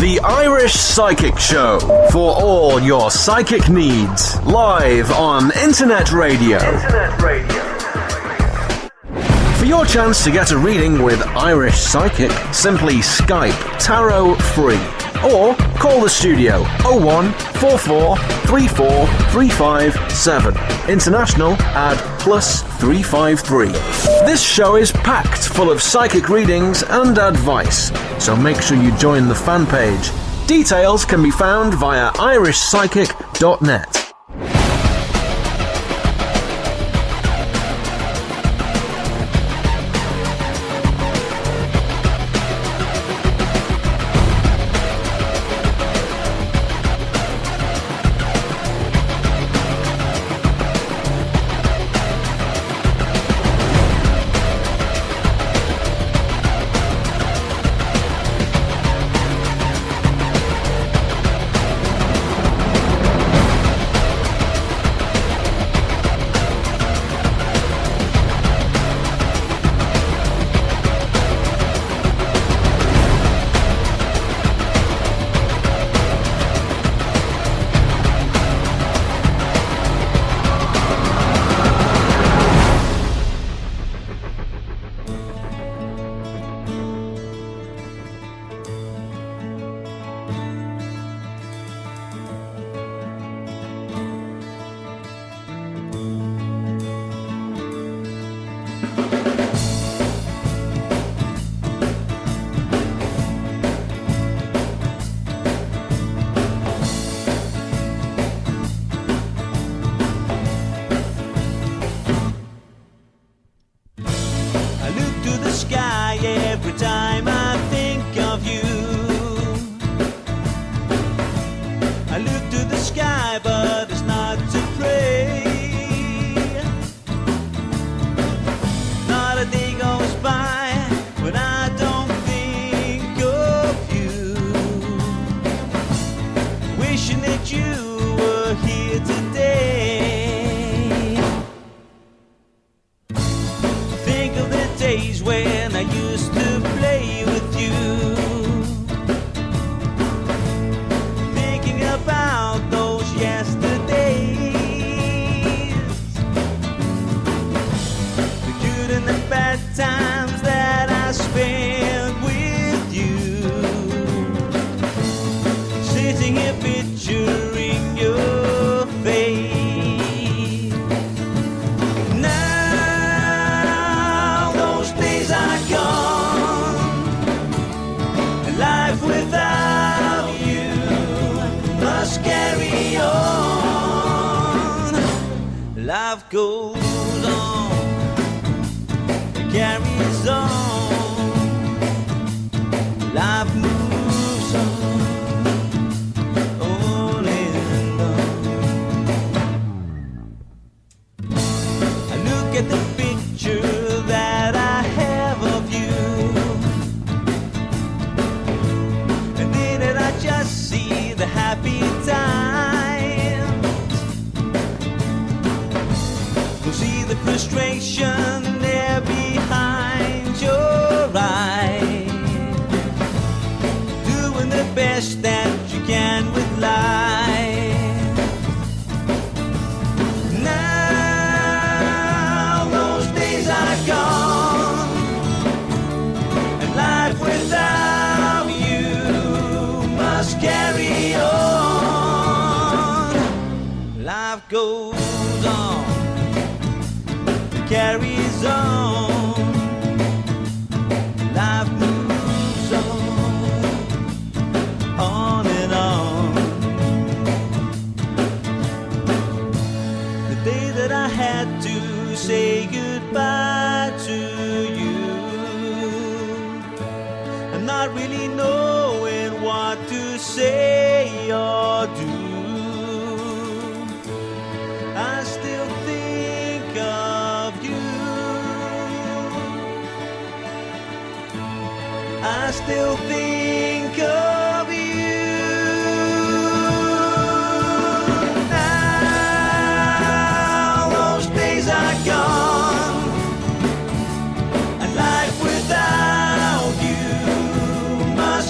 The Irish Psychic Show, for all your psychic needs, live on Internet Radio. For your chance to get a reading with Irish Psychic, simply Skype Tarot Free or call the studio 01 44 34 357. International add +353. This show is packed full of psychic readings and advice, so make sure you join the fan page. Details can be found via irishpsychic.net.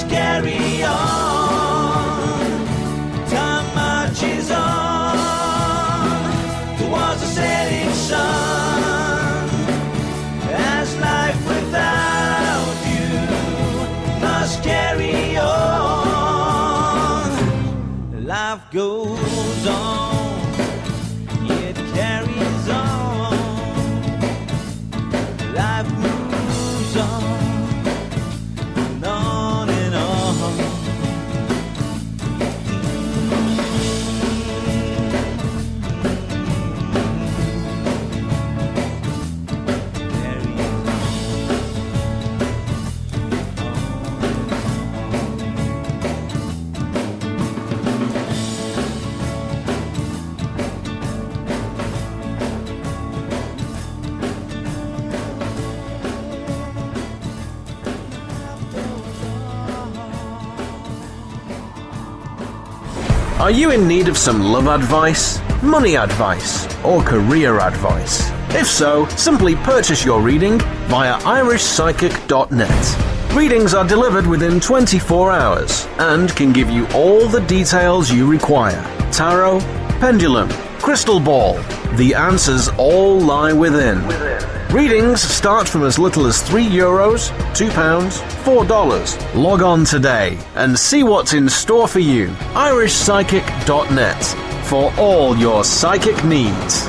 Carry on. Are you in need of some love advice, money advice, or career advice? If so, simply purchase your reading via irishpsychic.net. Readings are delivered within 24 hours and can give you all the details you require. Tarot, pendulum, crystal ball. The answers all lie within. Readings start from as little as €3, £2, $4. Log on today and see what's in store for you. irishpsychic.net for all your psychic needs.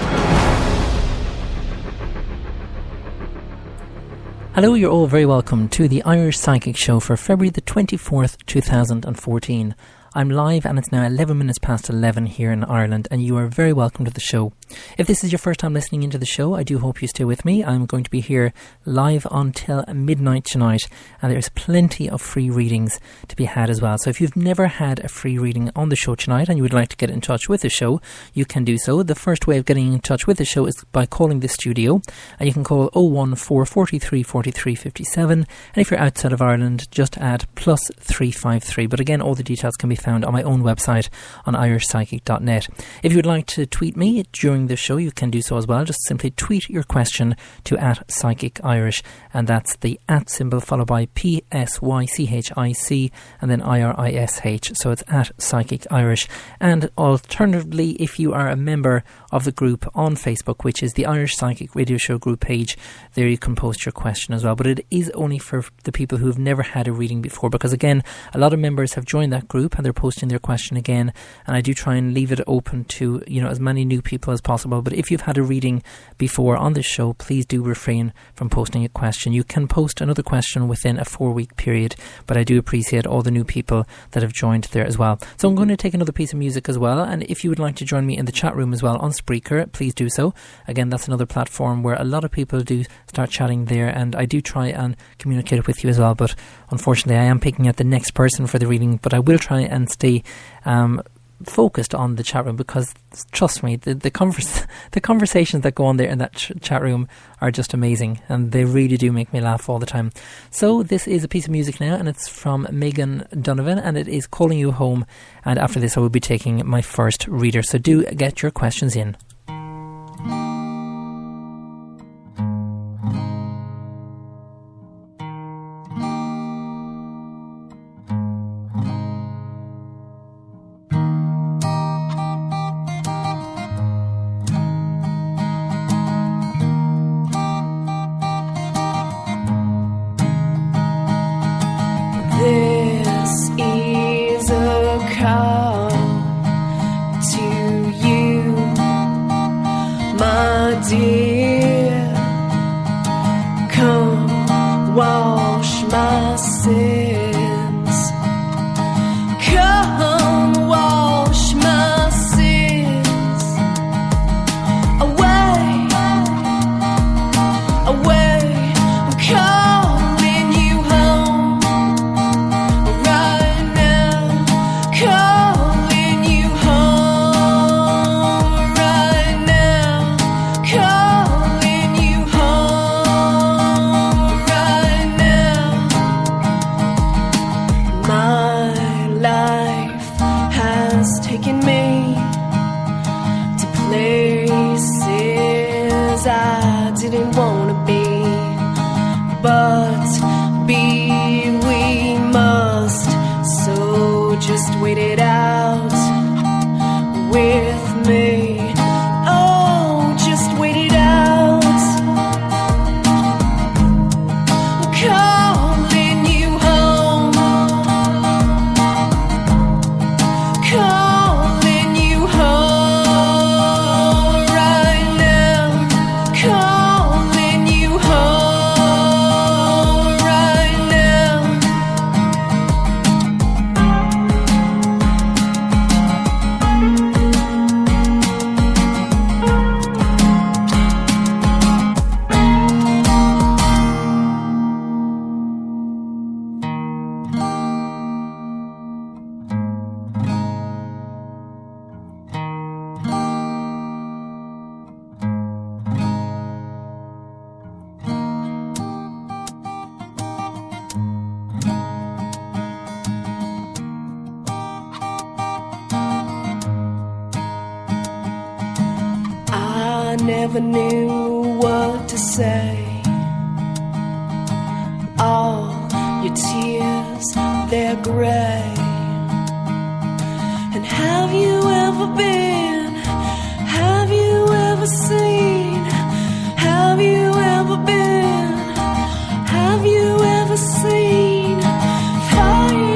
Hello, you're all very welcome to the Irish Psychic Show for February the 24th, 2014. I'm live and it's now 11 minutes past 11 here in Ireland, and you are very welcome to the show. If this is your first time listening into the show, I do hope you stay with me. I'm going to be here live until midnight tonight, and there's plenty of free readings to be had as well. So if you've never had a free reading on the show tonight and you would like to get in touch with the show, you can do so. The first way of getting in touch with the show is by calling the studio, and you can call 01443 43 57, and if you're outside of Ireland, just add +353. But again, all the details can be found on my own website on irishpsychic.net. If you would like to tweet me during the show, you can do so as well. Just simply tweet your question to @PsychicIrish, and that's the @ symbol followed by PSYCHIC and then IRISH. So it's @PsychicIrish. And alternatively, if you are a member of the group on Facebook, which is the Irish Psychic Radio Show group page, there you can post your question as well. But it is only for the people who have never had a reading before, because again, a lot of members have joined that group and they're posting their question again, and I do try and leave it open to, as many new people as possible. But if you've had a reading before on this show, please do refrain from posting a question. You can post another question within a 4-week period, but I do appreciate all the new people that have joined there as well. So I'm going to take another piece of music as well, and if you would like to join me in the chat room as well on Spreaker, please do so. Again, that's another platform where a lot of people do start chatting there, and I do try and communicate with you as well, but unfortunately I am picking out the next person for the reading, but I will try and stay focused on the chat room, because trust me, the conversations that go on there in that chat room are just amazing, and they really do make me laugh all the time. So this is a piece of music now, and it's from Megan Donovan, and it is Calling You Home, and after this I will be taking my first reader, so do get your questions in. never knew what to say. All your tears, they're grey. And have you ever been? Have you ever seen? Have you ever been? Have you ever seen fire?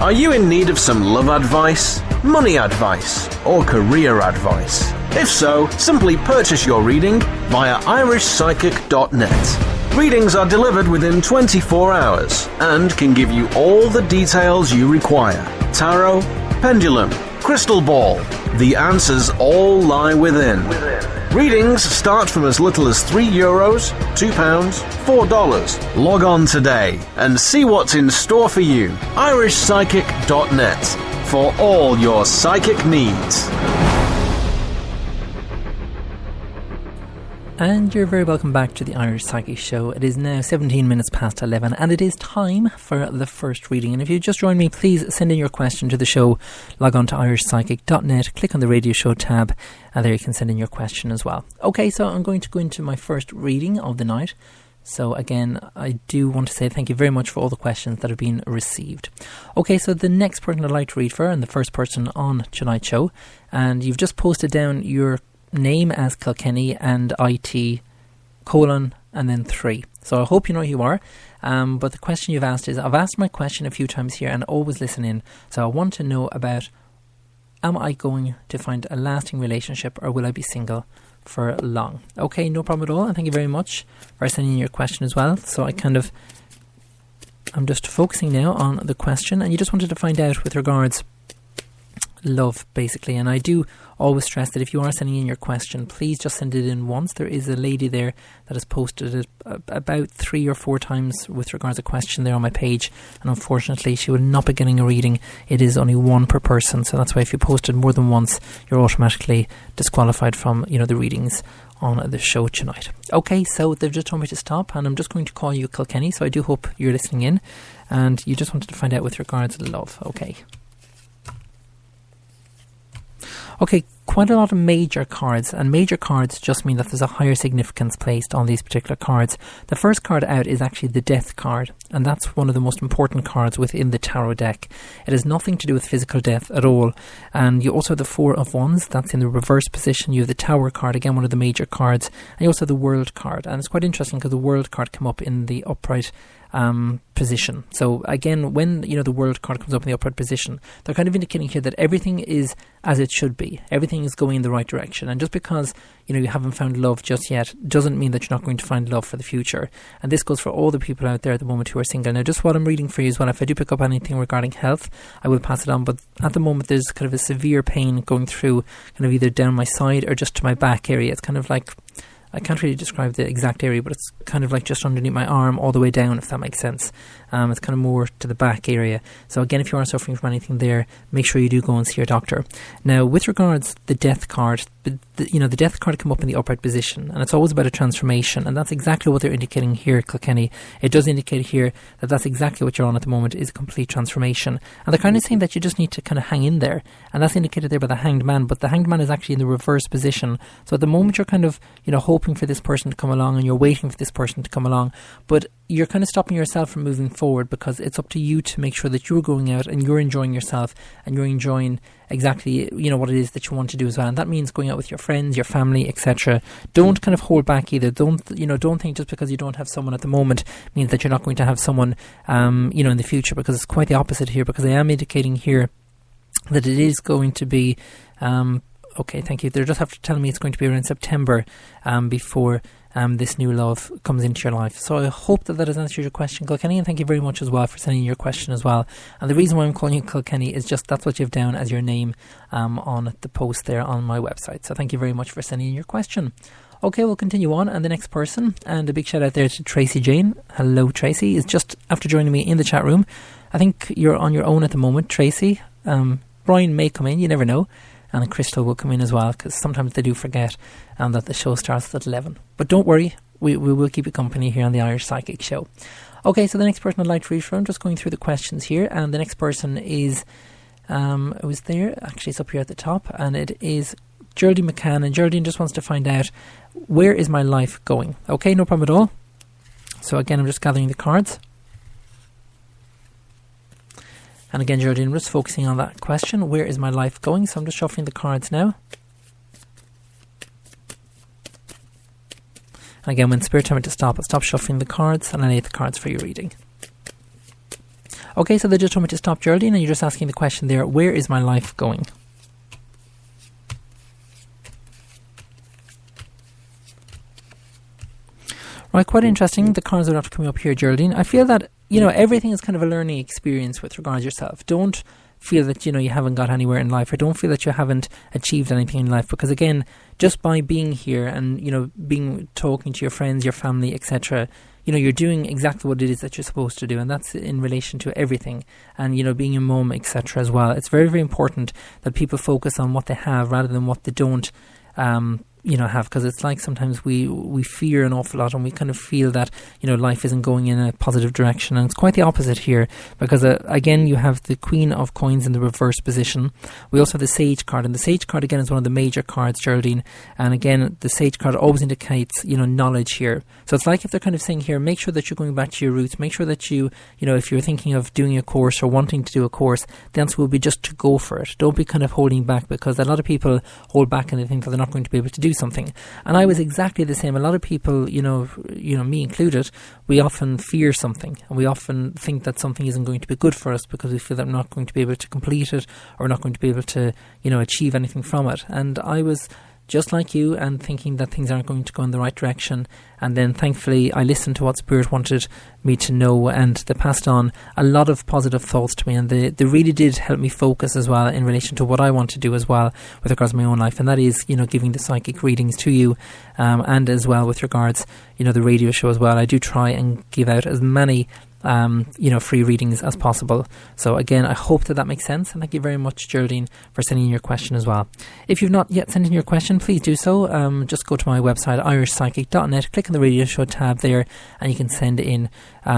Are you in need of some love advice, money advice, or career advice? If so, simply purchase your reading via irishpsychic.net. Readings are delivered within 24 hours and can give you all the details you require. Tarot, pendulum, crystal ball. The answers all lie within. Readings start from as little as €3, £2, $4. Log on today and see what's in store for you. irishpsychic.net for all your psychic needs. And you're very welcome back to the Irish Psychic Show. It is now 17 minutes past 11 and it is time for the first reading. And if you just joined me, please send in your question to the show. Log on to irishpsychic.net, click on the radio show tab, and there you can send in your question as well. Okay, so I'm going to go into my first reading of the night. So again, I do want to say thank you very much for all the questions that have been received. Okay, so the next person I'd like to read for, and the first person on tonight's show, and you've just posted down your name as Kilkenny and IT : and then 3. So I hope you know who you are. But the question you've asked is, I've asked my question a few times here and always listen in. So I want to know about, am I going to find a lasting relationship or will I be single for long? Okay, no problem at all. And thank you very much for sending in your question as well. So I'm just focusing now on the question, and you just wanted to find out with regards love, basically. And I do always stress that if you are sending in your question, please just send it in once. There is a lady there that has posted it about 3 or 4 times with regards to question there on my page, and unfortunately she will not be getting a reading. It is only one per person, so that's why if you posted more than once, you're automatically disqualified from the readings on the show tonight. Okay, so they've just told me to stop, and I'm just going to call you Kilkenny, so I do hope you're listening in, and you just wanted to find out with regards to love. Okay, quite a lot of major cards, and major cards just mean that there's a higher significance placed on these particular cards. The first card out is actually the Death card, and that's one of the most important cards within the tarot deck. It has nothing to do with physical death at all. And you also have the Four of Wands, that's in the reverse position. You have the Tower card, again one of the major cards, and you also have the World card. And it's quite interesting because the World card came up in the upright position. So again, when the World card comes up in the upright position, they're kind of indicating here that everything is as it should be. Everything is going in the right direction. And just because you haven't found love just yet doesn't mean that you're not going to find love for the future. And this goes for all the people out there at the moment who are single. Now, just what I'm reading for you as well, if I do pick up anything regarding health, I will pass it on. But at the moment, there's kind of a severe pain going through kind of either down my side or just to my back area. It's kind of like, I can't really describe the exact area, but it's kind of like just underneath my arm all the way down, if that makes sense. It's kind of more to the back area. So again, if you are suffering from anything there, make sure you do go and see your doctor. Now, with regards to the Death card, the Death card come up in the upright position, and it's always about a transformation, and that's exactly what they're indicating here, Kilkenny. It does indicate here that that's exactly what you're on at the moment, is a complete transformation. And they're kind of saying that you just need to kind of hang in there, and that's indicated there by the Hanged Man, but the Hanged Man is actually in the reverse position. So at the moment you're kind of, hoping hoping for this person to come along and you're waiting for this person to come along, but you're kind of stopping yourself from moving forward, because it's up to you to make sure that you're going out and you're enjoying yourself and you're enjoying exactly, you know, what it is that you want to do as well. And that means going out with your friends, your family, etc. Don't kind of hold back either. Don't think just because you don't have someone at the moment means that you're not going to have someone, in the future, because it's quite the opposite here, because I am indicating here that it is going to be, okay, thank you. They're just have to tell me it's going to be around September before this new love comes into your life. So I hope that has answered your question, Kilkenny, and thank you very much as well for sending your question as well. And the reason why I'm calling you Kilkenny is just that's what you have down as your name on the post there on my website. So thank you very much for sending your question. Okay, we'll continue on, and the next person, and a big shout out there to Tracy Jane. Hello, Tracy, is just after joining me in the chat room. I think you're on your own at the moment, Tracy. Brian may come in, you never know. And Crystal will come in as well, because sometimes they do forget that the show starts at 11. But don't worry, we will keep you company here on the Irish Psychic Show. Okay, so the next person I'd like to read from, just going through the questions here, and the next person is, it was there, actually it's up here at the top, and it is Geraldine McCann, and Geraldine just wants to find out, where is my life going? Okay, no problem at all. So again, I'm just gathering the cards. And again, Geraldine, we're just focusing on that question, where is my life going? So I'm just shuffling the cards now. And again, when Spirit told me to stop, I'll stop shuffling the cards and I lay the cards for your reading. Okay, so they just told me to stop, Geraldine, and you're just asking the question there, where is my life going? Right, quite interesting. The cards are not coming up here, Geraldine. I feel that, everything is kind of a learning experience with regards to yourself. Don't feel that, you haven't got anywhere in life, or don't feel that you haven't achieved anything in life, because again, just by being here and, talking to your friends, your family, etc., you're doing exactly what it is that you're supposed to do, and that's in relation to everything, and, being a mum, etc. as well. It's very, very important that people focus on what they have rather than what they don't have, because it's like sometimes we fear an awful lot, and we kind of feel that life isn't going in a positive direction, and it's quite the opposite here, because again, you have the Queen of Coins in the reverse position. We also have the Sage card, and the Sage card again is one of the major cards, Geraldine, and again, the Sage card always indicates knowledge here. So it's like if they're kind of saying here, make sure that you're going back to your roots, make sure that you if you're thinking of doing a course or wanting to do a course, the answer will be just to go for it. Don't be kind of holding back, because a lot of people hold back and they think that they're not going to be able to do something. And I was exactly the same. A lot of people, me included, we often fear something, and we often think that something isn't going to be good for us because we feel that we're not going to be able to complete it, or not going to be able to, achieve anything from it. And I was just like you, and thinking that things aren't going to go in the right direction. And then thankfully I listened to what Spirit wanted me to know, and they passed on a lot of positive thoughts to me, and they really did help me focus as well in relation to what I want to do as well with regards to my own life, and that is giving the psychic readings to you, and as well with regards the radio show as well. I do try and give out as many free readings as possible. So again, I hope that makes sense, and thank you very much, Geraldine, for sending in your question as well. If you've not yet sent in your question, please do so. Just go to my website, irishpsychic.net, click on the radio show tab there, and you can send in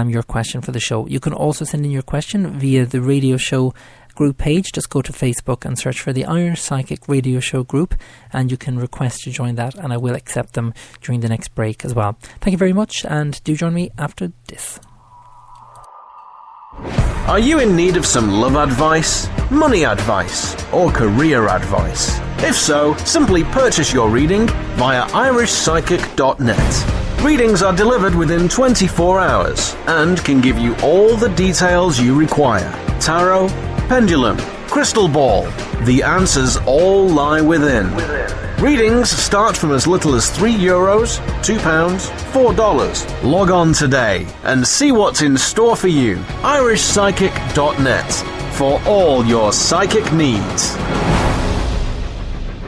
your question for the show. You can also send in your question via the radio show group page. Just go to Facebook and search for the Irish Psychic Radio Show group, and you can request to join that, and I will accept them during the next break as well. Thank you very much, and do join me after this. Are you in need of some love advice, money advice, or career advice? If so, simply purchase your reading via irishpsychic.net. Readings are delivered within 24 hours and can give you all the details you require. Tarot, pendulum, crystal ball. The answers all lie within. Readings start from as little as €3, £2, $4. Log on today and see what's in store for you. irishpsychic.net for all your psychic needs.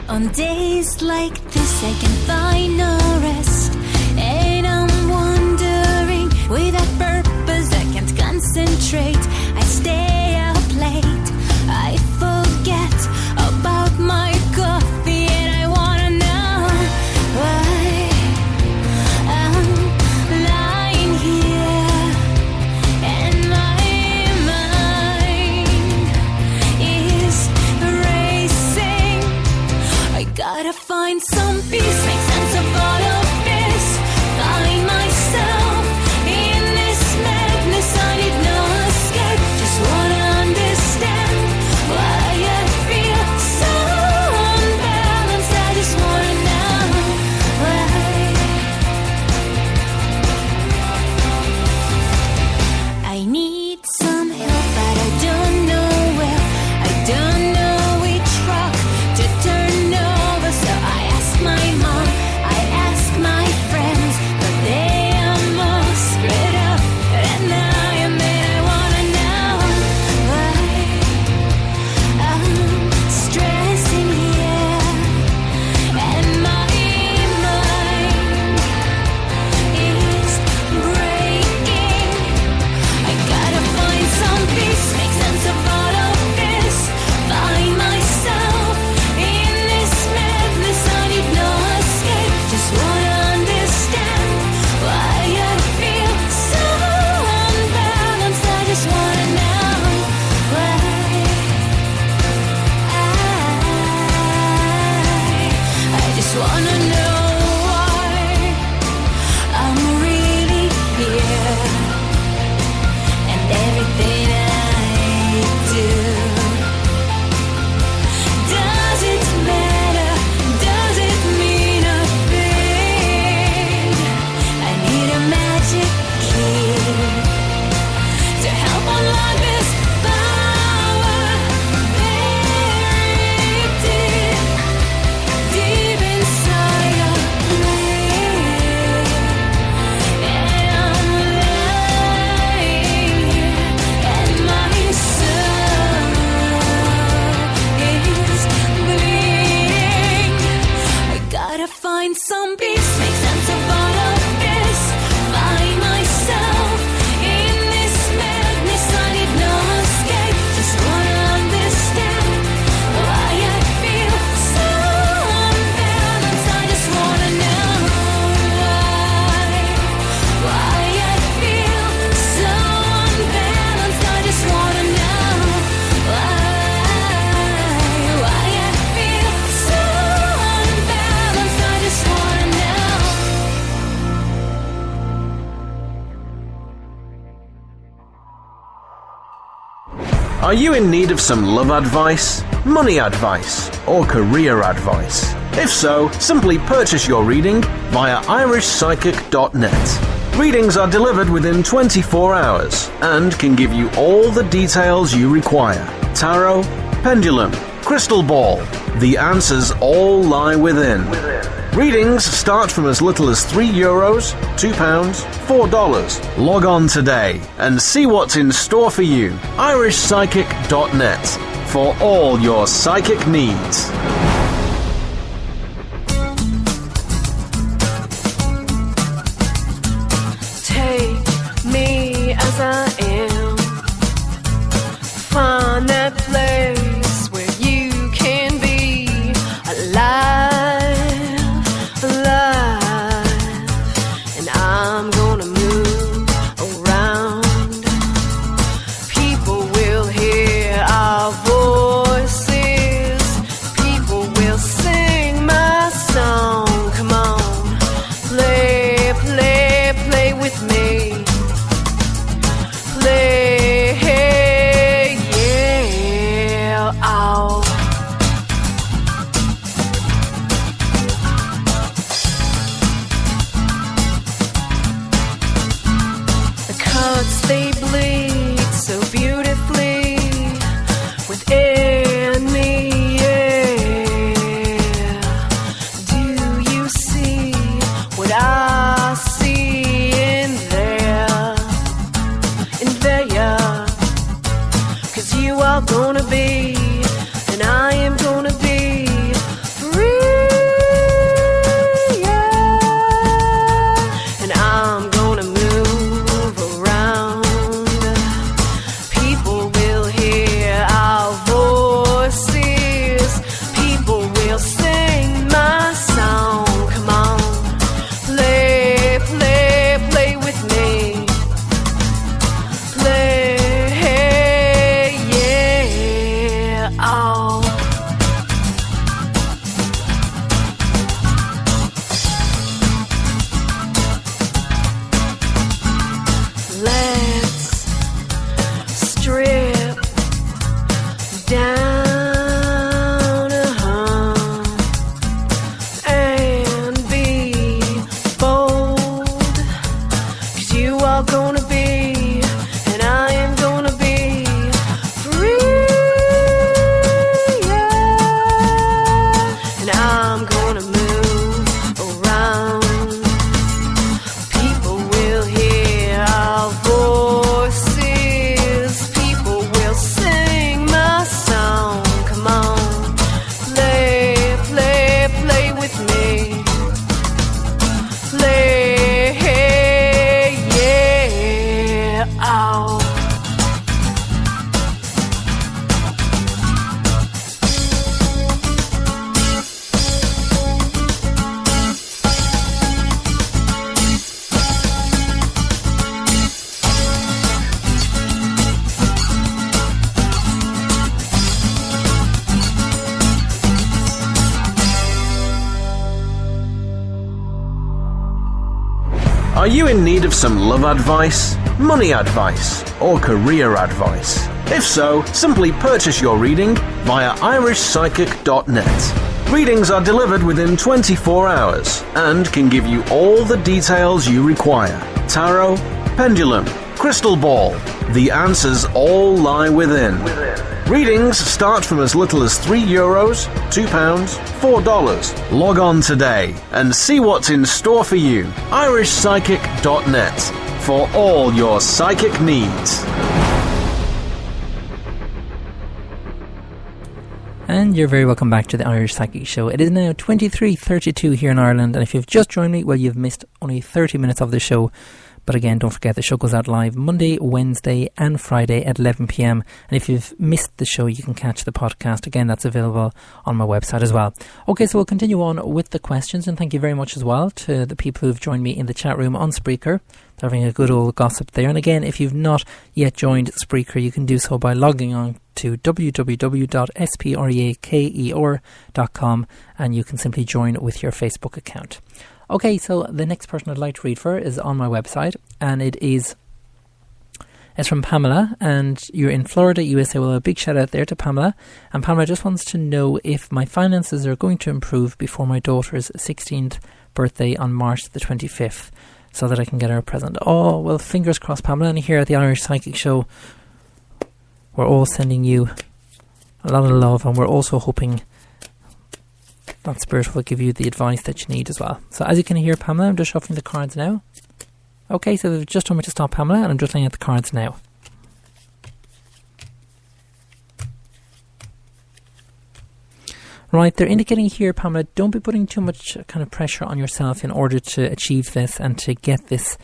On days like this I can find no rest, and I'm wondering, without purpose I can't concentrate. I stay up late, I forget about my coffee, and I wanna know why I'm lying here, and my mind is racing. I gotta find some peace, make sense of all of it. Are you in need of some love advice, money advice, or career advice? If so, simply purchase your reading via irishpsychic.net. Readings are delivered within 24 hours and can give you all the details you require. Tarot, pendulum, crystal ball. The answers all lie within. Readings start from as little as €3, £2, $4. Log on today and see what's in store for you. irishpsychic.net for all your psychic needs. Take me as I am. Find that place where you can be alive. And I'm gonna move around. People will hear our voices. People will sing my song. Come on, play, play, play with me. Play, yeah, oh. They bleed so beautifully within me, yeah. Do you see what I see in there? In there, yeah. 'Cause you are gonna be, and I am gonna be free, yeah. And I'm gonna move. Are you in need of some love advice, money advice, or career advice? If so, simply purchase your reading via irishpsychic.net. Readings are delivered within 24 hours and can give you all the details you require. Tarot, pendulum, crystal ball. The answers all lie within. Readings start from as little as €3, £2, $4. Log on today and see what's in store for you. irishpsychic.net for all your psychic needs. And you're very welcome back to the Irish Psychic Show. It is now 23:32 here in Ireland, and if you've just joined me, well, you've missed only 30 minutes of the show. But again, don't forget the show goes out live Monday, Wednesday and Friday at 11 p.m. And if you've missed the show, you can catch the podcast. Again, that's available on my website as well. Okay, so we'll continue on with the questions. And thank you very much as well to the people who've joined me in the chat room on Spreaker. They're having a good old gossip there. And again, if you've not yet joined Spreaker, you can do so by logging on to www.spreaker.com and you can simply join with your Facebook account. Okay, so the next person I'd like to read for is on my website, and it is It's from Pamela, and you're in Florida, USA. Well, a big shout out there to Pamela. And Pamela just wants to know if my finances are going to improve before my daughter's 16th birthday on March the 25th, so that I can get her a present. Oh, well, fingers crossed, Pamela. And here at the Irish Psychic Show, we're all sending you a lot of love, and we're also hoping that Spirit will give you the advice that you need as well. So as you can hear, Pamela, I'm just shuffling the cards now. Okay, so they've just told me to stop, Pamela, and I'm just laying out the cards now. Right, they're indicating here, Pamela, don't be putting too much kind of pressure on yourself in order to achieve this and to get this,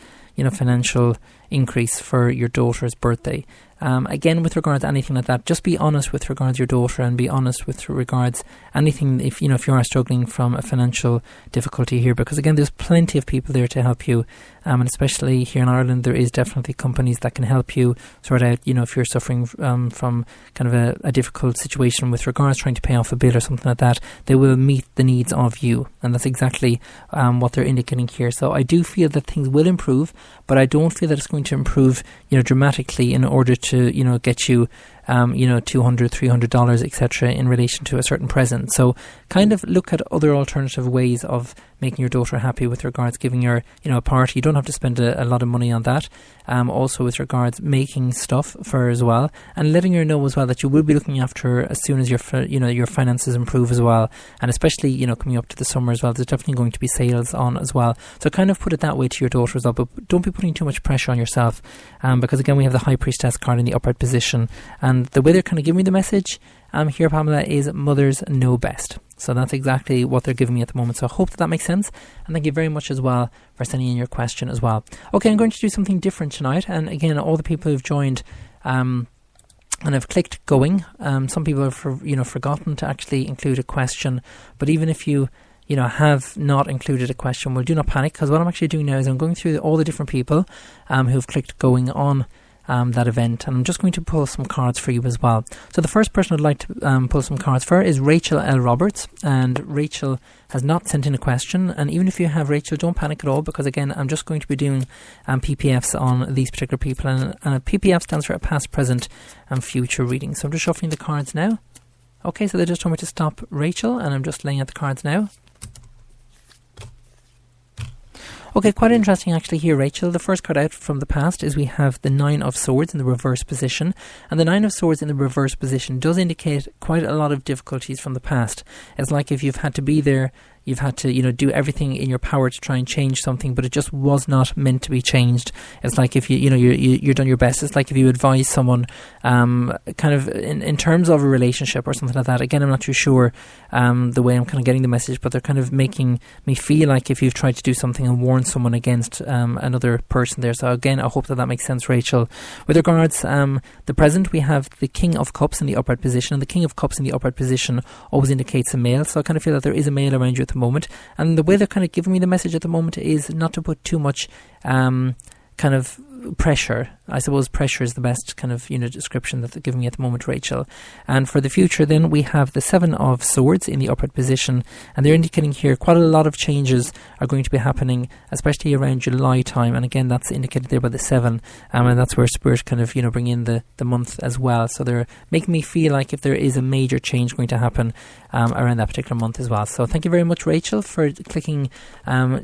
financial increase for your daughter's birthday. Again, with regards to anything like that, just be honest with regards to your daughter, and be honest with regards anything if you are struggling from a financial difficulty here, because again, there's plenty of people there to help you, and especially here in Ireland, there is definitely companies that can help you sort out, if you're suffering from kind of a difficult situation with regards trying to pay off a bill or something like that. They will meet the needs of you, and that's exactly what they're indicating here. So I do feel that things will improve, but I don't feel that it's going to improve dramatically in order to get you $200, $300, etc. in relation to a certain present. So kind of look at other alternative ways of making your daughter happy with regards giving her a party. You don't have to spend a lot of money on that. Also with regards making stuff for her as well, and letting her know as well that you will be looking after her as soon as your finances improve as well, and especially coming up to the summer as well, there's definitely going to be sales on as well. So kind of put it that way to your daughter as well, but don't be putting too much pressure on yourself, because again, we have the High Priestess card in the upright position, and the way they're kind of giving me the message here, Pamela, is mothers know best. So that's exactly what they're giving me at the moment. So I hope that makes sense. And thank you very much as well for sending in your question as well. Okay, I'm going to do something different tonight. And again, all the people who've joined and have clicked going, some people have forgotten to actually include a question. But even if you have not included a question, well, do not panic, because what I'm actually doing now is I'm going through all the different people who've clicked going on that event, and I'm just going to pull some cards for you as well. So the first person I'd like to pull some cards for is Rachel L. Roberts, and Rachel has not sent in a question, and even if you have, Rachel, don't panic at all, because again, I'm just going to be doing PPFs on these particular people, and a PPF stands for a past, present and future reading. So I'm just shuffling the cards now. Okay, so they just told me to stop, Rachel, and I'm just laying out the cards now. Okay, quite interesting actually here, Rachel. The first card out from the past is we have the Nine of Swords in the reverse position. And the Nine of Swords in the reverse position does indicate quite a lot of difficulties from the past. It's like if you've had to be there, you've had to, do everything in your power to try and change something, but it just was not meant to be changed. It's like if you're done your best. It's like if you advise someone, kind of in terms of a relationship or something like that. Again, I'm not too sure the way I'm kind of getting the message, but they're kind of making me feel like if you've tried to do something and warn someone against another person there. So again, I hope that makes sense, Rachel. With regards the present, we have the King of Cups in the upright position, and the King of Cups in the upright position always indicates a male. So I kind of feel that there is a male around you at the moment, and the way they're kind of giving me the message at the moment is not to put too much kind of pressure. I suppose pressure is the best kind of description that they're giving me at the moment, Rachel. And for the future then, we have the Seven of Swords in the upright position, and they're indicating here quite a lot of changes are going to be happening, especially around July time, and again, that's indicated there by the 7, and that's where Spirit kind of bring in the month as well. So they're making me feel like if there is a major change going to happen around that particular month as well. So thank you very much, Rachel, for clicking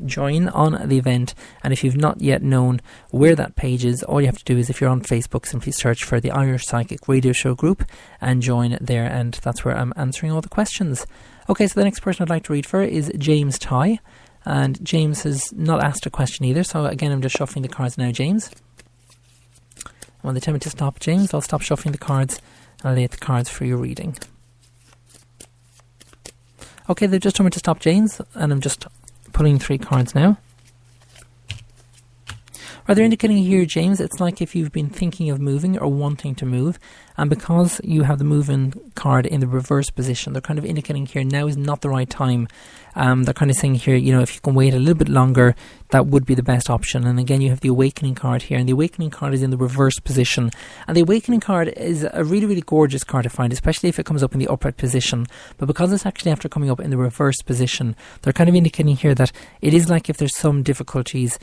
join on the event. And if you've not yet known where that page is, all you have to do is, if you're on Facebook, simply search for the Irish Psychic Radio Show group and join there, and that's where I'm answering all the questions. Okay, so the next person I'd like to read for is James Ty, and James has not asked a question either, so again, I'm just shuffling the cards now, James. When they tell me to stop, James, I'll stop shuffling the cards and I'll lay out the cards for your reading. Okay, they've just told me to stop, James, and I'm just pulling 3 cards now. Right, they're indicating here, James, it's like if you've been thinking of moving or wanting to move, and because you have the moving card in the reverse position, they're kind of indicating here now is not the right time. They're kind of saying here, if you can wait a little bit longer, that would be the best option. And again, you have the Awakening card here, and the Awakening card is in the reverse position. And the Awakening card is a really, really gorgeous card to find, especially if it comes up in the upright position. But because it's actually after coming up in the reverse position, they're kind of indicating here that it is like if there's some difficulties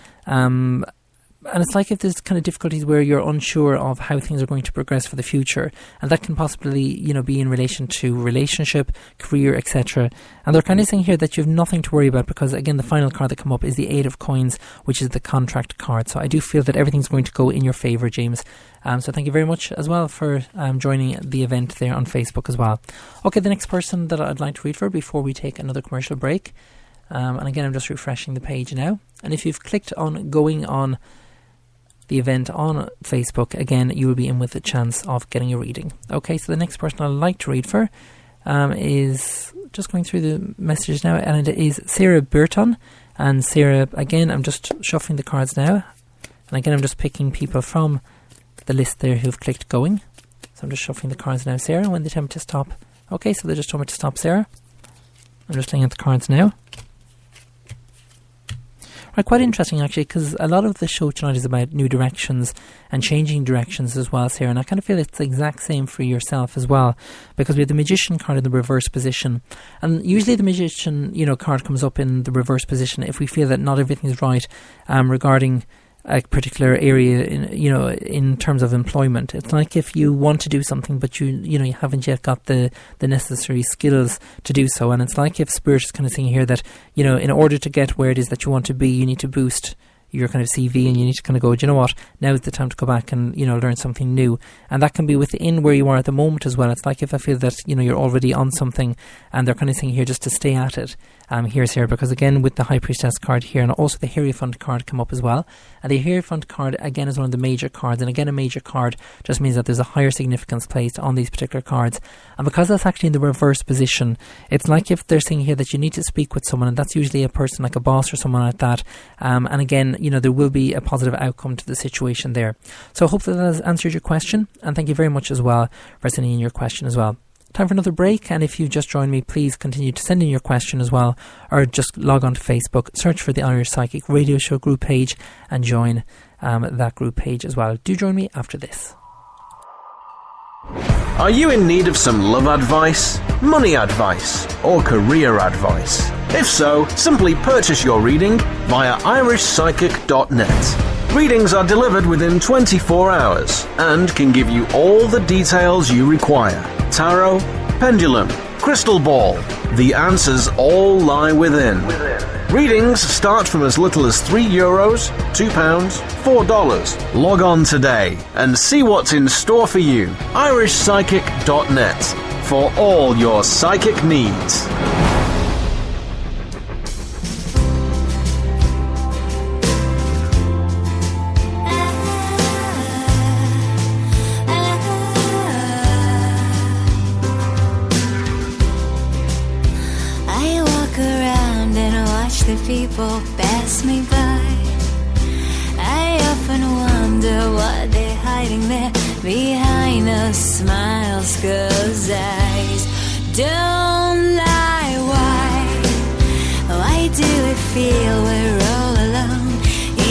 And it's like if there's kind of difficulties where you're unsure of how things are going to progress for the future, and that can possibly, you know, be in relation to relationship, career, etc. And they're kind of saying here that you have nothing to worry about because, again, the final card that come up is the Eight of Coins, which is the contract card. So I do feel that everything's going to go in your favour, James. So thank you very much as well for joining the event there on Facebook as well. Okay, the next person that I'd like to read for before we take another commercial break. And again, I'm just refreshing the page now. And if you've clicked on going on the event on Facebook, again, you will be in with a chance of getting a reading. Okay, so the next person I'd like to read for is just going through the messages now, and it is Sarah Burton. And Sarah, again, I'm just shuffling the cards now. And again, I'm just picking people from the list there who've clicked going. So I'm just shuffling the cards now, Sarah, when they tell me to stop. Okay, so they just told me to stop, Sarah. I'm just looking at the cards now. Right, quite interesting actually, because a lot of the show tonight is about new directions and changing directions as well, Sarah, and I kind of feel it's the exact same for yourself as well, because we have the Magician card in the reverse position, and usually the Magician, you know, card comes up in the reverse position if we feel that not everything's right regarding a particular area in terms of employment. It's like if you want to do something but you haven't yet got the necessary skills to do so, and it's like if Spirit is kind of saying here that, you know, in order to get where it is that you want to be, you need to boost your kind of CV, and you need to kind of go, do you know what, now is the time to go back and, you know, learn something new. And that can be within where you are at the moment as well. It's like if I feel that, you know, you're already on something and they're kind of saying here just to stay at it. Here's here, because again, with the High Priestess card here, and also the Hierophant card come up as well. And the Hierophant card, again, is one of the major cards. And again, a major card just means that there's a higher significance placed on these particular cards. And because that's actually in the reverse position, it's like if they're saying here that you need to speak with someone, and that's usually a person like a boss or someone like that. And again, you know, there will be a positive outcome to the situation there. So hopefully that has answered your question. And thank you very much as well for sending in your question as well. Time for another break, and if you just joined me, please continue to send in your question as well, or just log on to Facebook, search for the Irish Psychic Radio Show group page and join that group page as well. Do join me after this. Are you in need of some love advice, money advice, or career advice? If so, simply purchase your reading via irishpsychic.net. Readings are delivered within 24 hours and can give you all the details you require. Tarot, pendulum, crystal ball. The answers all lie within. Readings start from as little as €3, £2, $4. Log on today and see what's in store for you. irishpsychic.net for all your psychic needs. The people pass me by. I often wonder what they're hiding there behind those smiles, 'cause eyes don't lie. Why do we feel we're all alone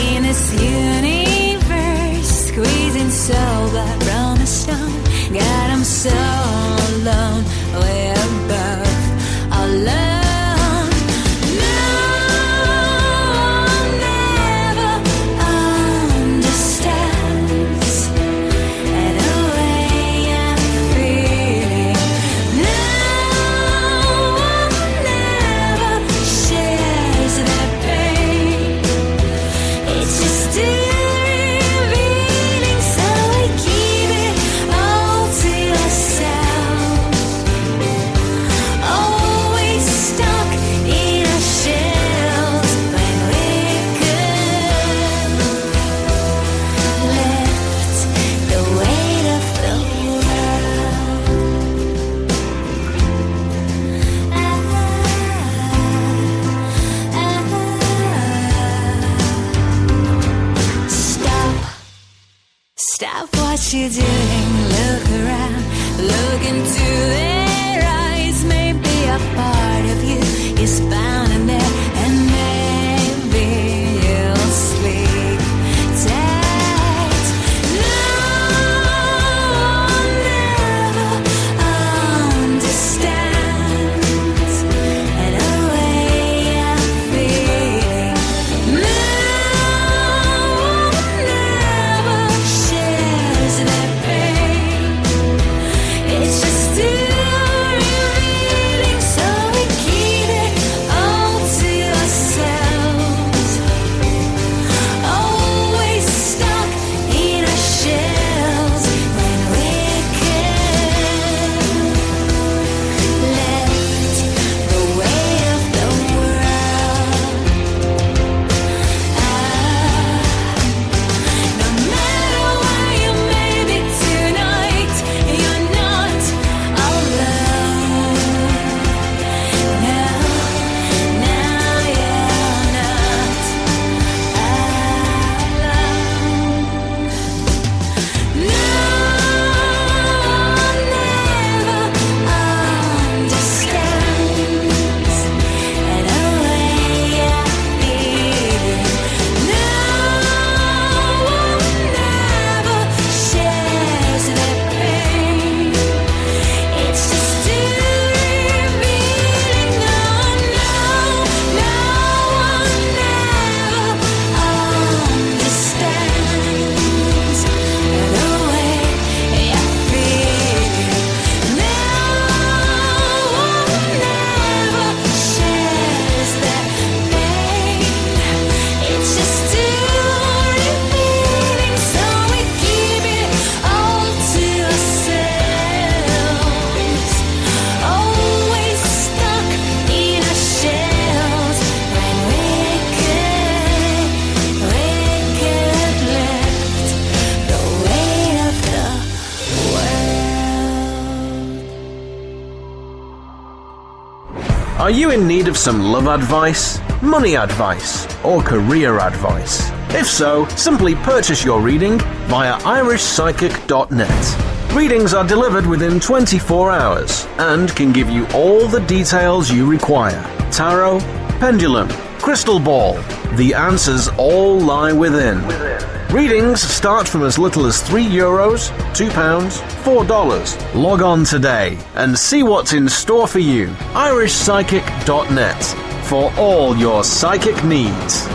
in this universe, squeezing soul from a stone? God, I'm so alone, we're both alone. You're doing, look around, look into their eyes. Maybe a part of you is bound in there, and maybe you'll sleep tight. No, I'll never understand the way I'm feeling. No, I'll Are you in need of some love advice, money advice, or career advice? If so, simply purchase your reading via irishpsychic.net. Readings are delivered within 24 hours and can give you all the details you require. Tarot, pendulum, crystal ball. The answers all lie within. Readings start from as little as €3, £2, $4. Log on today and see what's in store for you. irishpsychic.net for all your psychic needs.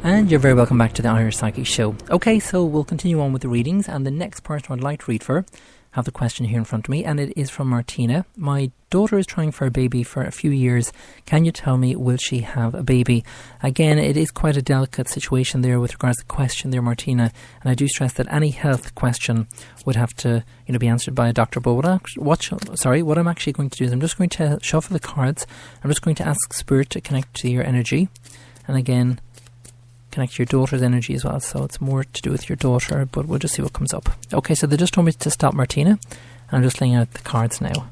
And you're very welcome back to the Irish Psychic Show. Okay, so we'll continue on with the readings, and the next person I'd like to read for, have the question here in front of me, and it is from Martina. My daughter is trying for a baby for a few years. Can you tell me, will she have a baby? Again, it is quite a delicate situation there with regards to the question there, Martina, and I do stress that any health question would have to, be answered by a doctor. But what I'm actually going to do is I'm just going to shuffle the cards. I'm just going to ask Spirit to connect to your energy, and again, connect to your daughter's energy as well, so it's more to do with your daughter, but we'll just see what comes up. Okay, so they just told me to stop, Martina, and I'm just laying out the cards now.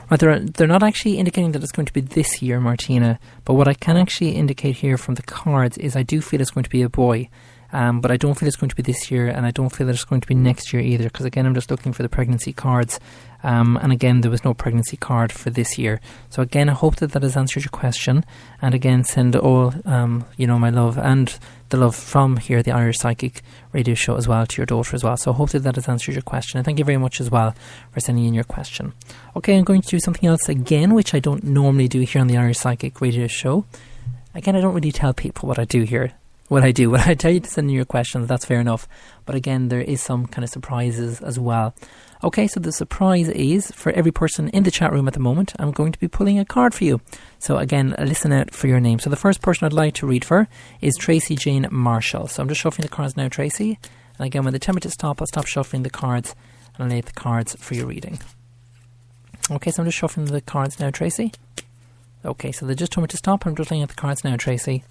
Right, they're not actually indicating that it's going to be this year, Martina, but what I can actually indicate here from the cards is I do feel it's going to be a boy. But I don't feel it's going to be this year, and I don't feel that it's going to be next year either, because again, I'm just looking for the pregnancy cards, and again, there was no pregnancy card for this year. So again, I hope that has answered your question, and again, send all, my love and the love from here, the Irish Psychic Radio Show as well, to your daughter as well. So I hope that has answered your question, and thank you very much as well for sending in your question. Okay, I'm going to do something else again, which I don't normally do here on the Irish Psychic Radio Show. Again, I don't really tell people what I do here. What I tell you to send in your questions, that's fair enough. But again, there is some kind of surprises as well. Okay, so the surprise is, for every person in the chat room at the moment, I'm going to be pulling a card for you. So again, listen out for your name. So the first person I'd like to read for is Tracy Jane Marshall. So I'm just shuffling the cards now, Tracy. And again, when they tell me to stop, I'll stop shuffling the cards and I'll lay the cards for your reading. Okay, so I'm just shuffling the cards now, Tracy. Okay, so they just told me to stop. I'm just laying out the cards now, Tracy.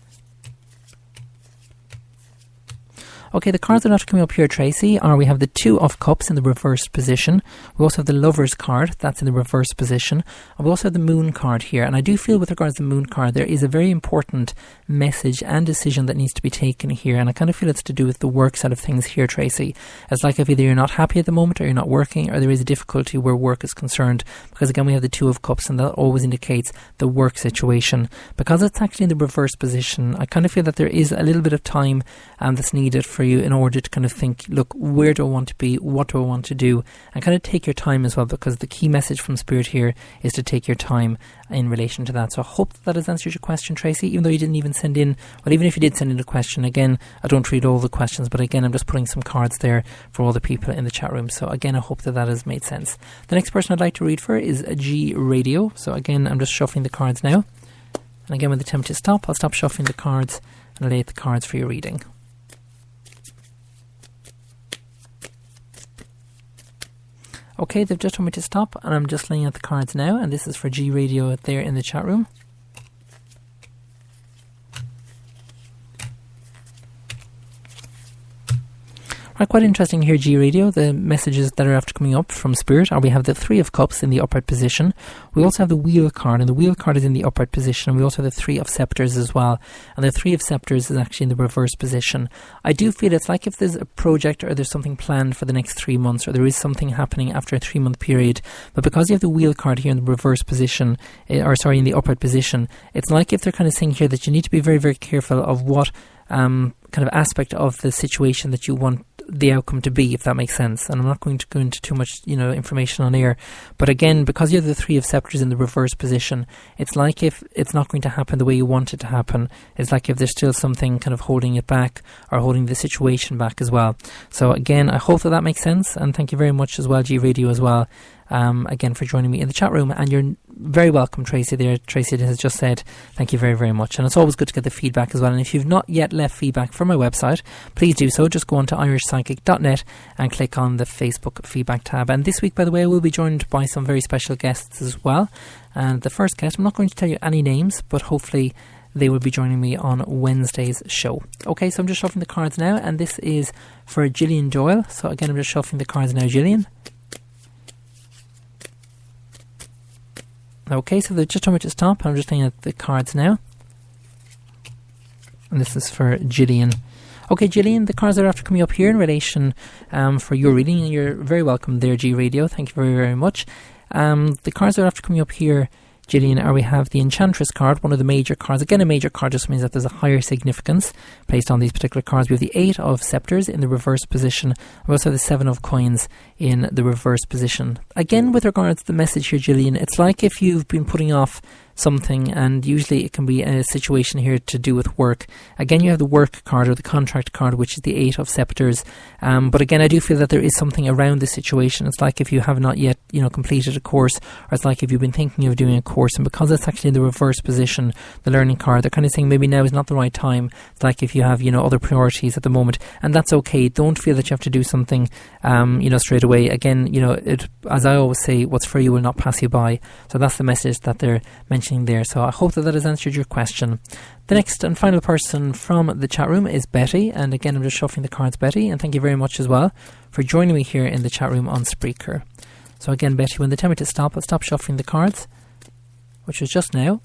Okay, the cards that are coming up here, Tracy, are we have the Two of Cups in the reverse position. We also have the Lover's card, that's in the reverse position. And we also have the Moon card here. And I do feel with regards to the Moon card, there is a very important message and decision that needs to be taken here. And I kind of feel it's to do with the work side of things here, Tracy. It's like if either you're not happy at the moment, or you're not working, or there is a difficulty where work is concerned. Because again, we have the Two of Cups, and that always indicates the work situation. Because it's actually in the reverse position, I kind of feel that there is a little bit of time that's needed for you in order to kind of think, look, where do I want to be, what do I want to do, and kind of take your time as well, because the key message from Spirit here is to take your time in relation to that. So I hope that has answered your question, Tracy, even though you didn't even send in, well, even if you did send in a question, again, I don't read all the questions, but again, I'm just putting some cards there for all the people in the chat room. So again, I hope that has made sense. The next person I'd like to read for is G Radio. So again, I'm just shuffling the cards now, and again, when they tell me to stop, I'll stop shuffling the cards and I'll lay the cards for your reading. Okay, they've just told me to stop, and I'm just laying out the cards now, and this is for G Radio there in the chat room. Right, quite interesting here, G Radio. The messages that are after coming up from Spirit are we have the Three of Cups in the upright position. We also have the Wheel card, and the Wheel card is in the upright position. And we also have the Three of Scepters as well. And the Three of Scepters is actually in the reverse position. I do feel it's like if there's a project or there's something planned for the next 3 months, or there is something happening after a 3-month period. But because you have the Wheel card here in the reverse position, in the upright position, it's like if they're kind of saying here that you need to be very, very careful of what kind of aspect of the situation that you want the outcome to be, if that makes sense. And I'm not going to go into too much, information on air. But again, because you have the Three of Scepters in the reverse position, it's like if it's not going to happen the way you want it to happen. It's like if there's still something kind of holding it back, or holding the situation back as well. So again, I hope that makes sense. And thank you very much as well, G Radio as well. Again, for joining me in the chat room, and you're very welcome, Tracy there. Tracy has just said thank you very, very much, and it's always good to get the feedback as well. And if you've not yet left feedback from my website, please do so. Just go on to irishpsychic.net and click on the Facebook feedback tab. And this week, by the way, I will be joined by some very special guests as well. And the first guest, I'm not going to tell you any names, but hopefully they will be joining me on Wednesday's show. Okay, so I'm just shuffling the cards now, and this is for Gillian Doyle. So again, I'm just shuffling the cards now, Gillian. Okay, so they're just told me to stop. I'm just looking at the cards now. And this is for Gillian. Okay, Gillian, the cards are after coming up here in relation for your reading, and you're very welcome there, G Radio. Thank you very, very much. The cards are after coming up here, Gillian, we have the Enchantress card, one of the major cards. Again, a major card just means that there's a higher significance placed on these particular cards. We have the 8 of Sceptres in the reverse position. We also have the 7 of Coins in the reverse position. Again, with regards to the message here, Gillian, it's like if you've been putting off something, and usually it can be a situation here to do with work. Again, you have the work card or the contract card, which is the 8 of Sceptres. But again, I do feel that there is something around this situation. It's like if you have not yet, completed a course, or it's like if you've been thinking of doing a course, and because it's actually in the reverse position, the learning card, they're kind of saying maybe now is not the right time. It's like if you have, other priorities at the moment, and that's okay. Don't feel that you have to do something, straight away. Again, as I always say, what's for you will not pass you by. So that's the message that they're mentioning there. So I hope that has answered your question. The next and final person from the chat room is Betty, and again I'm just shuffling the cards, Betty, and thank you very much as well for joining me here in the chat room on Spreaker. So again, Betty, when they tell me to stop, I'll stop shuffling the cards, which was just now.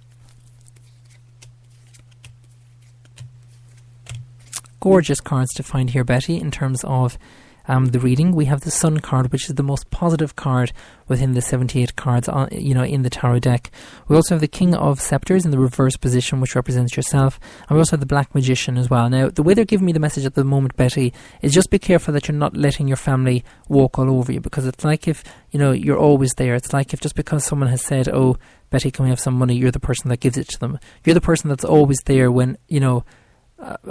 Gorgeous cards to find here, Betty, in terms of the reading. We have the Sun card, which is the most positive card within the 78 cards in the tarot deck. We also have the King of Sceptres in the reverse position, which represents yourself, and we also have the Black Magician as well. Now, the way they're giving me the message at the moment, Betty, is just be careful that you're not letting your family walk all over you, because it's like if you're always there. It's like if just because someone has said, "Oh, Betty, can we have some money?" you're the person that gives it to them. You're the person that's always there when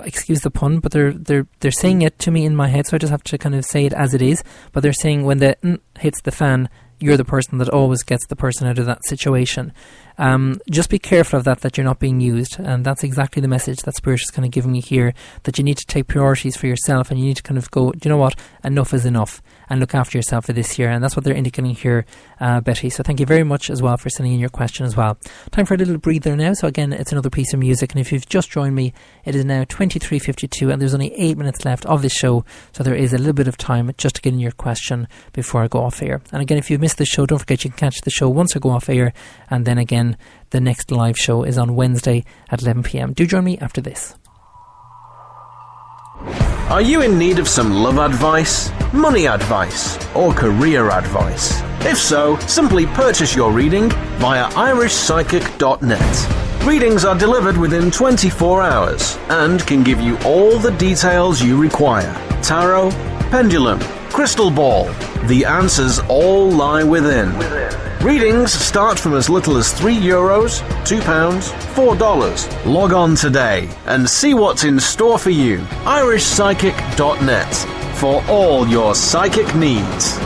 excuse the pun, but they're saying it to me in my head, so I just have to kind of say it as it is. But they're saying when the hits the fan, you're the person that always gets the person out of that situation. Just be careful of that you're not being used, and that's exactly the message that Spirit is kind of giving me here, that you need to take priorities for yourself, and you need to kind of go, you know what, enough is enough, and look after yourself for this year. And that's what they're indicating here, Betty. So thank you very much as well for sending in your question as well. Time for a little breather now. So again, it's another piece of music, and if you've just joined me, it is now 23:52, and there's only 8 minutes left of this show, so there is a little bit of time just to get in your question before I go off air. And again, if you've missed the show, don't forget you can catch the show once I go off air, and then again the next live show is on Wednesday at 11 p.m. Do join me after this. Are you in need of some love advice, money advice, or career advice? If so, simply purchase your reading via irishpsychic.net. Readings are delivered within 24 hours and can give you all the details you require. Tarot, pendulum, crystal ball. The answers all lie within. Readings start from as little as €3, £2, $4. Log on today and see what's in store for you. irishpsychic.net for all your psychic needs.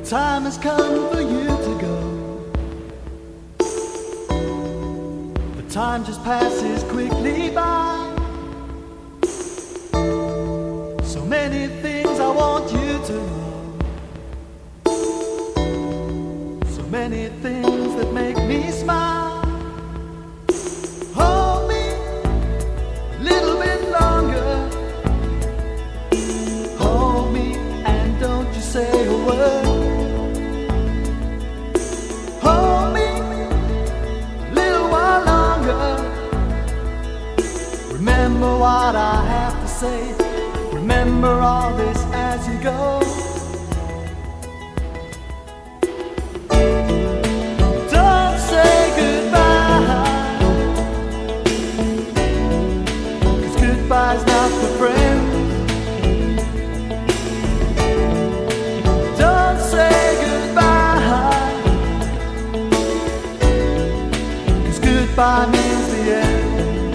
Time has come for you to go. The time just passes quickly by. So many things I want you to know. So many things that make me smile. Hold me a little bit longer. Hold me and don't you say a word. Remember what I have to say. Remember all this as you go. Don't say goodbye, 'cause goodbye's not for friends. Don't say goodbye, 'cause goodbye means the end.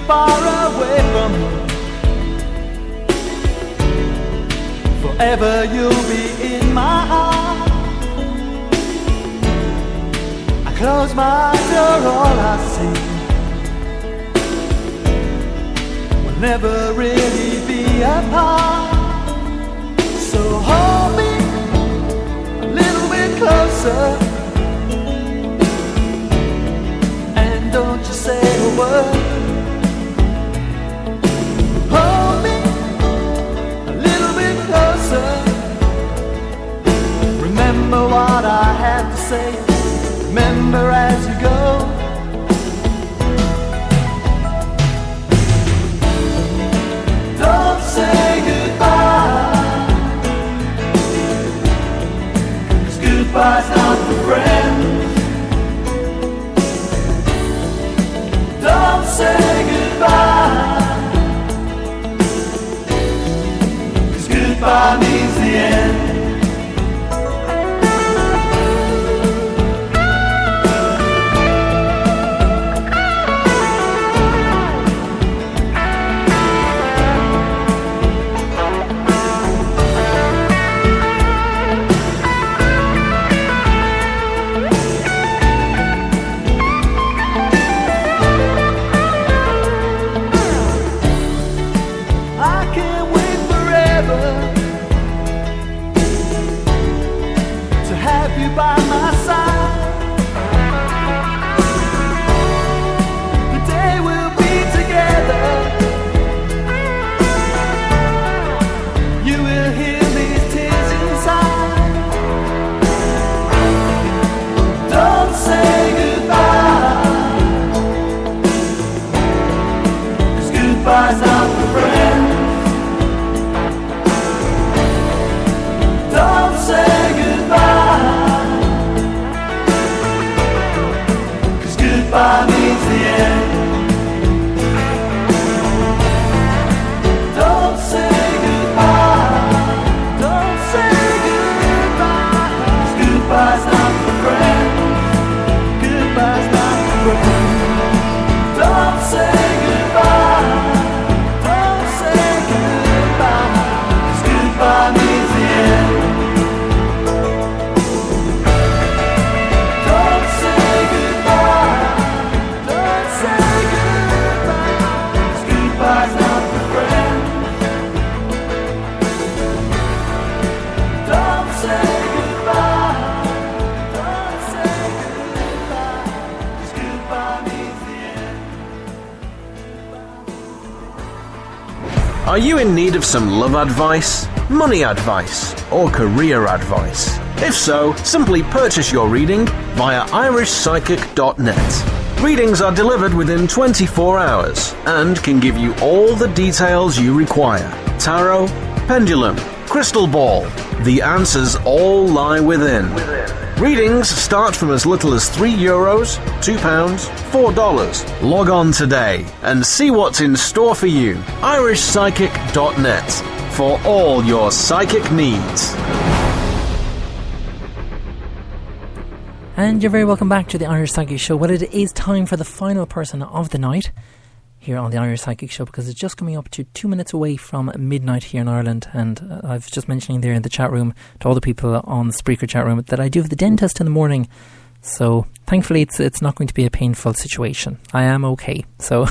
far away from me. Forever you'll be in my heart. I close my door, all I see will never really be apart. So hold me a little bit closer, and don't you say a word. Hold me a little bit closer. Remember what I had to say. Remember as you go. Don't say goodbye, 'cause goodbye's not for friends. Don't say goodbye, 'cause goodbye means the end. By my side, the day we'll be together. You will hear these tears inside. Don't say goodbye, 'cause goodbye's not for friends. Don't say goodbye, goodbye means the end. Don't say goodbye, don't say goodbye, 'cause goodbye's not for friends. Goodbye's not for friends. Don't say goodbye, don't say goodbye, 'cause goodbye means the end. Don't say goodbye, goodbye's not for friends. Don't say goodbye, don't say goodbye, 'cause goodbye means the end. Are you in need of some love advice, money advice, or career advice? If so, simply purchase your reading via irishpsychic.net. Readings are delivered within 24 hours and can give you all the details you require. Tarot, pendulum, crystal ball. The answers all lie within. Readings start from as little as €3, £2, $4. Log on today and see what's in store for you. irishpsychic.net for all your psychic needs. And you're very welcome back to the Irish Psychic Show. Well, it is time for the final person of the night here on the Irish Psychic Show, because it's just coming up to 2 minutes away from midnight here in Ireland. And I was just mentioning there in the chat room to all the people on the Spreaker chat room that I do have the dentist in the morning. So thankfully it's not going to be a painful situation. I am okay. So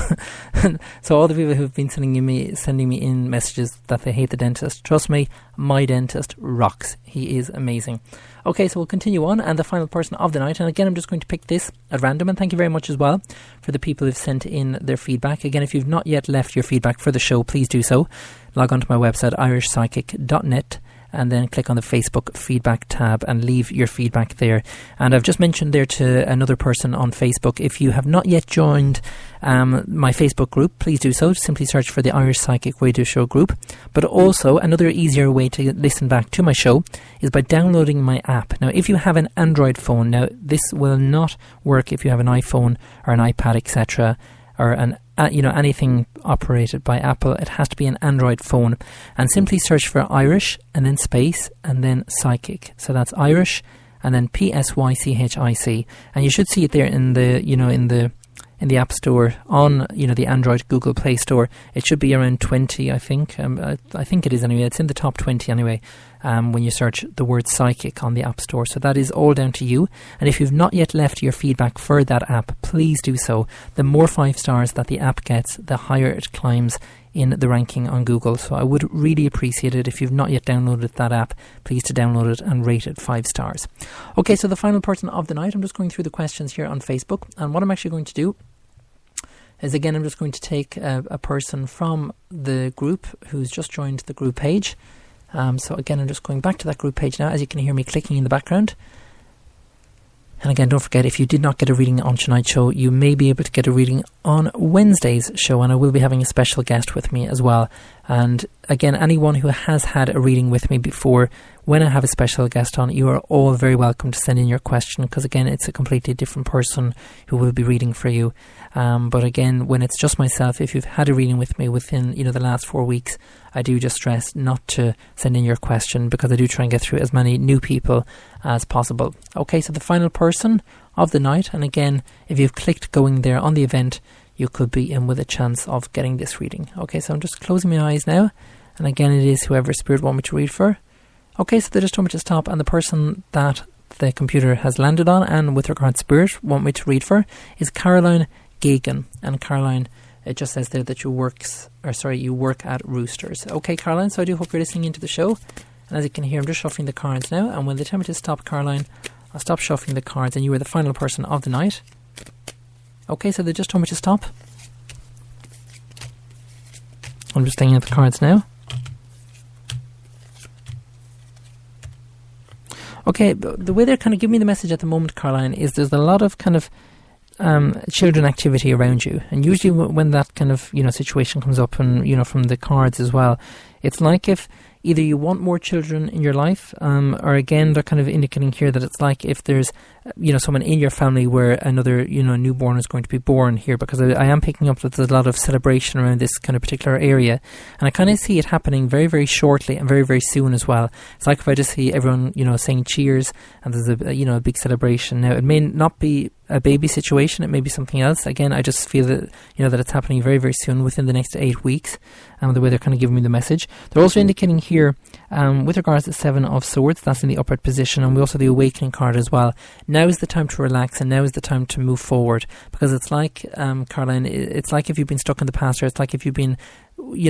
so all the people who've been sending me in messages that they hate the dentist, trust me, my dentist rocks. He is amazing. Okay, so we'll continue on, and the final person of the night, and again I'm just going to pick this at random, and thank you very much as well for the people who've sent in their feedback. Again, if you've not yet left your feedback for the show, please do so. Log on to my website irishpsychic.net and then click on the Facebook feedback tab and leave your feedback there. And I've just mentioned there to another person on Facebook, if you have not yet joined my Facebook group, please do so. Simply search for the Irish Psychic Radio Show group. But also, another easier way to listen back to my show is by downloading my app. Now, if you have an Android phone, now this will not work if you have an iPhone or an iPad, etc., or an anything operated by Apple. It has to be an Android phone, and simply search for Irish and then space and then Psychic. So that's Irish and then PSYCHIC, and you should see it there in the in the App Store on, the Android Google Play Store. It should be around 20, I think. I think it is anyway. It's in the top 20 anyway, when you search the word Psychic on the App Store. So that is all down to you. And if you've not yet left your feedback for that app, please do so. The more 5 stars that the app gets, the higher it climbs in the ranking on Google. So I would really appreciate it if you've not yet downloaded that app, please to download it and rate it 5 stars. Okay, so the final person of the night, I'm just going through the questions here on Facebook, and what I'm actually going to do is, again, I'm just going to take a person from the group who's just joined the group page. So again, I'm just going back to that group page now, as you can hear me clicking in the background. And again, don't forget, if you did not get a reading on tonight's show, you may be able to get a reading on Wednesday's show, and I will be having a special guest with me as well. And again, anyone who has had a reading with me before, when I have a special guest on, you are all very welcome to send in your question, because again, it's a completely different person who will be reading for you. But again, when it's just myself, if you've had a reading with me within the last 4 weeks, I do just stress not to send in your question, because I do try and get through as many new people as possible. Okay, so the final person of the night, and again, if you've clicked going there on the event, you could be in with a chance of getting this reading. Okay, so I'm just closing my eyes now, and again, it is whoever Spirit want me to read for. Okay, so they just told me to stop, and the person that the computer has landed on, and with regard to Spirit want me to read for, is Caroline Gagan. And Caroline, it just says there that you work at Roosters. Okay, Caroline, so I do hope you're listening into the show. And as you can hear, I'm just shuffling the cards now, and when they tell me to stop, Caroline, I'll stop shuffling the cards, and you are the final person of the night. Okay, so they just told me to stop. I'm just taking out the cards now. Okay, the way they're kind of giving me the message at the moment, Caroline, is there's a lot of kind of children activity around you, and usually when that kind of situation comes up, and from the cards as well, it's like if either you want more children in your life, or again, they're kind of indicating here that it's like if there's, someone in your family where another, newborn is going to be born here, because I am picking up that there's a lot of celebration around this kind of particular area, and I kind of see it happening very, very shortly and very, very soon as well. It's like if I just see everyone, saying cheers, and there's a big celebration. Now, it may not be a baby situation, it may be something else. Again, I just feel that, that it's happening very, very soon, within the next 8 weeks, the way they're kind of giving me the message. They're also indicating here, with regards to 7 of Swords, that's in the upright position, and we also have the Awakening card as well. Now is the time to relax, and now is the time to move forward, because it's like, Caroline, it's like if you've been stuck in the past, or it's like if you've been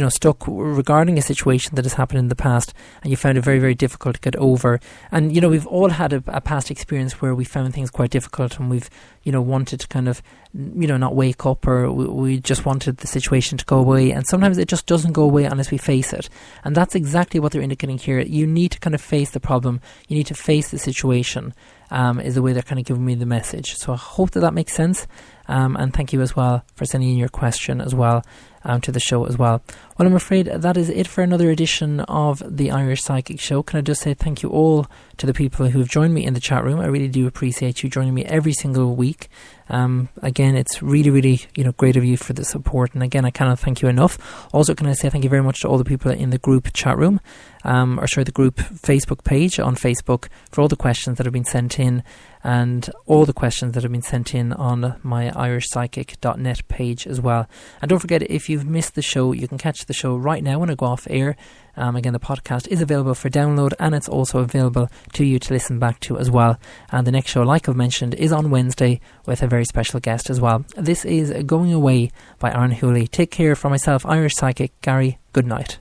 stuck regarding a situation that has happened in the past, and you found it very, very difficult to get over. And we've all had a past experience where we found things quite difficult, and we've wanted to kind of not wake up, or we just wanted the situation to go away, and sometimes it just doesn't go away unless we face it. And that's exactly what they're indicating here. You need to kind of face the problem, you need to face the situation, is the way they're kind of giving me the message. So I hope that makes sense, and thank you as well for sending in your question as well to the show as well. Well, I'm afraid that is it for another edition of the Irish Psychic Show. Can I just say thank you all to the people who have joined me in the chat room. I really do appreciate you joining me every single week. Again, it's really, really great of you for the support, and again, I cannot thank you enough. Also, can I say thank you very much to all the people in the group chat room, the group Facebook page on Facebook, for all the questions that have been sent in, and all the questions that have been sent in on my irishpsychic.net page as well. And don't forget, if you've missed the show, you can catch the show right now when I go off air. Again, the podcast is available for download, and it's also available to you to listen back to as well. And the next show, like I've mentioned, is on Wednesday with a very special guest as well. This is Going Away by Aaron Hooley. Take care. For myself, Irish Psychic Gary, good night.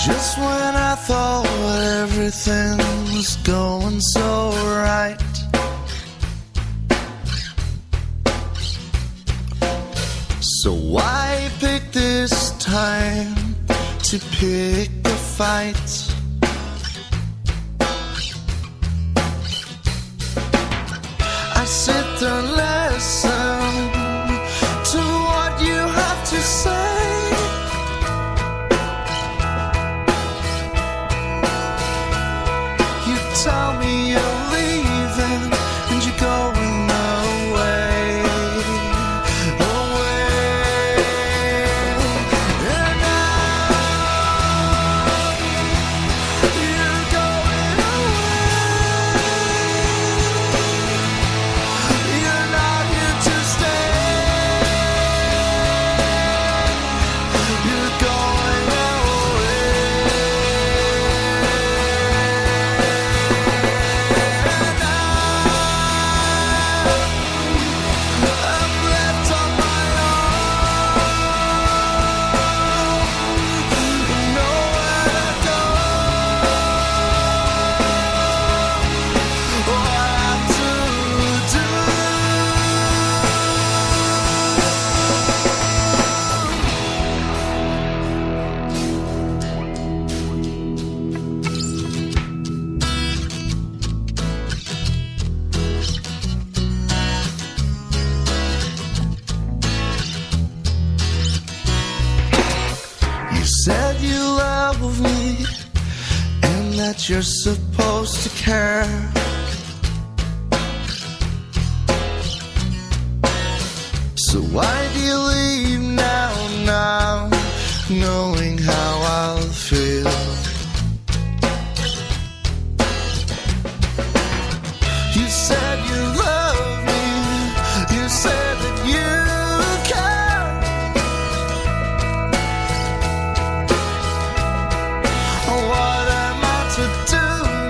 Just when I thought everything was going so right, so why pick this time to pick a fight? I sit and listen to what you have to say. that you're supposed to care. So why do you leave now, knowing how I'll feel? You said you love me, you said that you care. What am I to do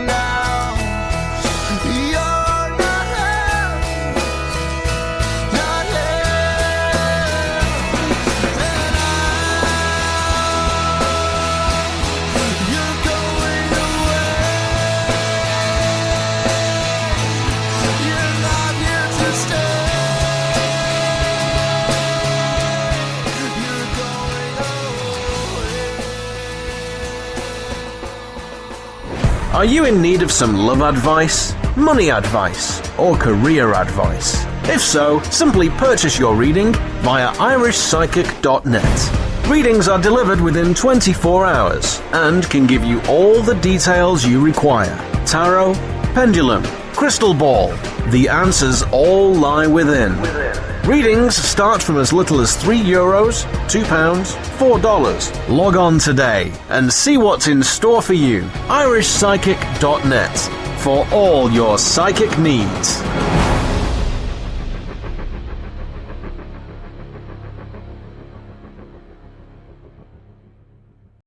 now? You're not here, not here. And you're going away. You're not here to stay. You're going away. Are you in need of some love advice, money advice, or career advice? If so, simply purchase your reading via irishpsychic.net. Readings are delivered within 24 hours and can give you all the details you require. Tarot, pendulum, crystal ball. The answers all lie within. Readings start from as little as €3, £2, $4. Log on today and see what's in store for you. irishpsychic.net for all your psychic needs.